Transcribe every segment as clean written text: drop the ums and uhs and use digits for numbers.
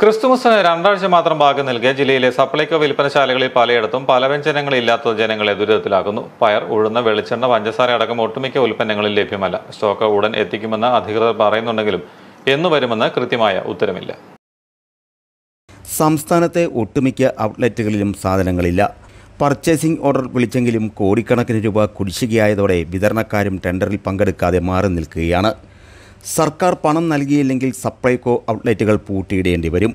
ക്രിസ്തുമസിന് രണ്ടാഴ്ച മാത്രം ബാക്കി നിൽക്കെ ജില്ലയിലെ സപ്ലൈകോ വിൽപ്പനശാലകളിൽ പലയിടത്തും പലവ്യഞ്ജനങ്ങളില്ലാത്ത ജനങ്ങളെ ദുരിതത്തിലാക്കുന്നു. പയർ, ഉഴുന്ന്, വെളിച്ചെണ്ണ, പഞ്ചസാര അടക്കം ഒട്ടുമിക്ക ഉൽപ്പന്നങ്ങളിൽ ലഭ്യമല്ല. സ്റ്റോക്ക് ഉടൻ എത്തിക്കുമെന്ന് അധികൃതർ പറയുന്നുണ്ടെങ്കിലും എന്നു വരുമെന്ന് കൃത്യമായ ഉത്തരമില്ല. സംസ്ഥാനത്തെ ഒട്ടുമിക്ക ഔട്ട്ലെറ്റുകളിലും സാധനങ്ങളില്ല. പർച്ചേസിംഗ് ഓർഡർ വിളിച്ചെങ്കിലും കോടിക്കണക്കിന് രൂപ കുടിശ്ശികയായതോടെ വിതരണക്കാരും ടെൻഡറിൽ പങ്കെടുക്കാതെ മാറി നിൽക്കുകയാണ്. സർക്കാർ പണം നൽകിയില്ലെങ്കിൽ സപ്ലൈകോ ഔട്ട്ലെറ്റുകൾ പൂട്ടിയിടേണ്ടി വരും.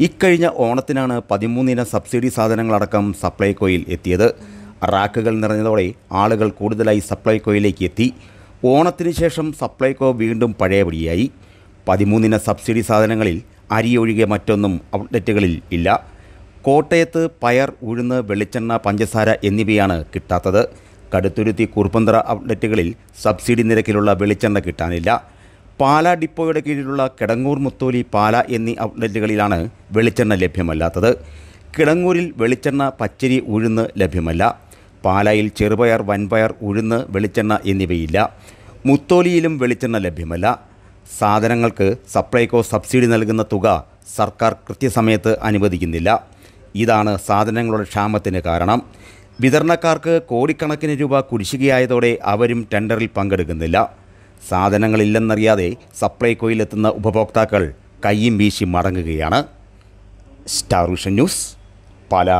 ഇക്കഴിഞ്ഞ ഓണത്തിനാണ് 13 ഇന സബ്സിഡി സാധനങ്ങളടക്കം സപ്ലൈകോയിൽ എത്തിയത്. റാക്കുകൾ നിറഞ്ഞതോടെ ആളുകൾ കൂടുതലായി സപ്ലൈകോയിലേക്ക് എത്തി. ഓണത്തിന് ശേഷം സപ്ലൈകോ വീണ്ടും പഴയപടിയായി. 13 ഇന സബ്സിഡി സാധനങ്ങളിൽ അരിയൊഴികെ മറ്റൊന്നും ഔട്ട്ലെറ്റുകളിൽ ഇല്ല. കോട്ടയത്ത് പയർ, ഉഴുന്ന്, വെളിച്ചെണ്ണ, പഞ്ചസാര എന്നിവയാണ് കിട്ടാത്തത്. കടുത്തുരുത്തി, കുറുപ്പന്തറ ഔട്ട്ലെറ്റുകളിൽ സബ്സിഡി നിരക്കിലുള്ള വെളിച്ചെണ്ണ കിട്ടാനില്ല. പാല ഡിപ്പോയുടെ കീഴിലുള്ള കിടങ്ങൂർ, മുത്തോലി, പാല എന്നീ ഔട്ട്ലെറ്റുകളിലാണ് വെളിച്ചെണ്ണ ലഭ്യമല്ലാത്തത്. കിടങ്ങൂരിൽ വെളിച്ചെണ്ണ, പച്ചരി, ഉഴുന്ന് ലഭ്യമല്ല. പാലായിൽ ചെറുപയർ, വൻപയർ, ഉഴുന്ന്, വെളിച്ചെണ്ണ എന്നിവയില്ല. മുത്തോലിയിലും വെളിച്ചെണ്ണ ലഭ്യമല്ല. സാധനങ്ങൾക്ക് സപ്ലൈകോ സബ്സിഡി നൽകുന്ന തുക സർക്കാർ കൃത്യസമയത്ത് അനുവദിക്കുന്നില്ല. ഇതാണ് സാധനങ്ങളുടെ ക്ഷാമത്തിന് കാരണം. വിതരണക്കാർക്ക് കോടിക്കണക്കിന് രൂപ കുടിശ്ശികയായതോടെ അവരും ടെൻഡറിൽ പങ്കെടുക്കുന്നില്ല. സാധനങ്ങളില്ലെന്നറിയാതെ സപ്ലൈകോയിലെത്തുന്ന ഉപഭോക്താക്കൾ കയ്യും വീശി മടങ്ങുകയാണ്. Star Vision News, Pala.